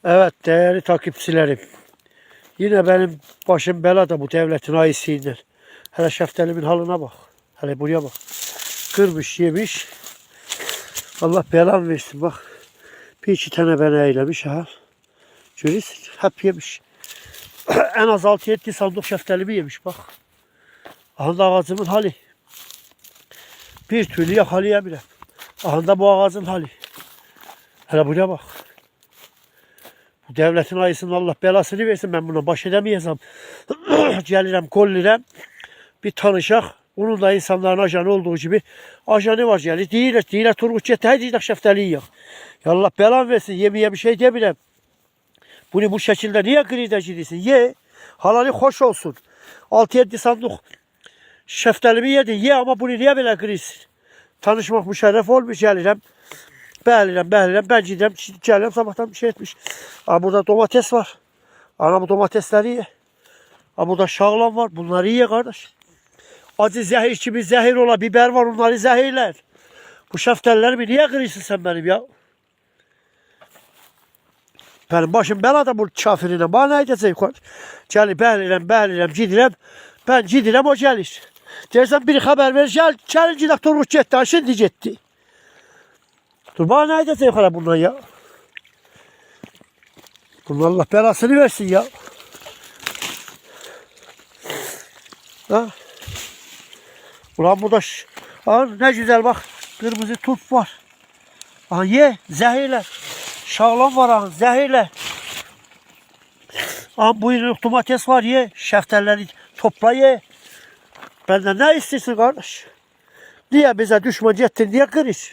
Evet değerli takipçilerim. Yine benim başım belada bu devletin ayısıyla. Hele şeftalimin halına bak. Hele buraya bak. Kırmış yemiş. Allah belan versin bak. Bir iki tane bana eylemiş ha. Görüyorsun hep yemiş. En az 6-7 sandık şeftalimi yemiş bak. Aha da ağacımın hali. Bir türlü yakalayamıyorum. Aha da bu ağacın hali. Hele buraya bak. Bu devletin ayısının Allah belasını versin, ben buna baş edemeyesem. Gelirim kollirem. Bir tanışak. Onun da insanların ajanı olduğu gibi ajanı var yani. Değiller Turgut Yetay diyecek şeftaliyi yok. Ya Allah belan versin, yemeye bir şey demiyorum. Bunu bu şekilde niye grideci değilsin? Ye. Halali hoş olsun. 6-7 sandık şeftalimi yedin. Ye ama bunu niye böyle gridsin? Tanışmak müşerref olmuş gelirim. Beğenirim. Ben gelirim sabahtan bir şey etmiş. Aa, burada domates var. Ana bu domatesleri ye. Aa, burada şağlan var. Bunları ye kardeş. Acı zehir gibi zehir ola biber var, onları zehirler. Bu şeftallerimi niye kırıyorsun sen benim ya? Benim başım belada bu kafirine. Bana ne edeceğim? Gelip beğenirim, gidirem. Ben gidirem, o gelir. Dersen biri haber verir. Gelin gidelim Turgut Yetay. Şimdi gitti. Dur bana ne edeceğim hala bundan ya? Bunun Allah belasını versin ya. Ha? Ulan bu da ne güzel bak. Kırmızı turp var. Aha ye zehirler. Şağlan var aha zehirler. Aha buyruk domates var ye. Şeftalleri topla ye. Benden ne istiyorsun kardeş? Niye bize düşman ettin diye kırış?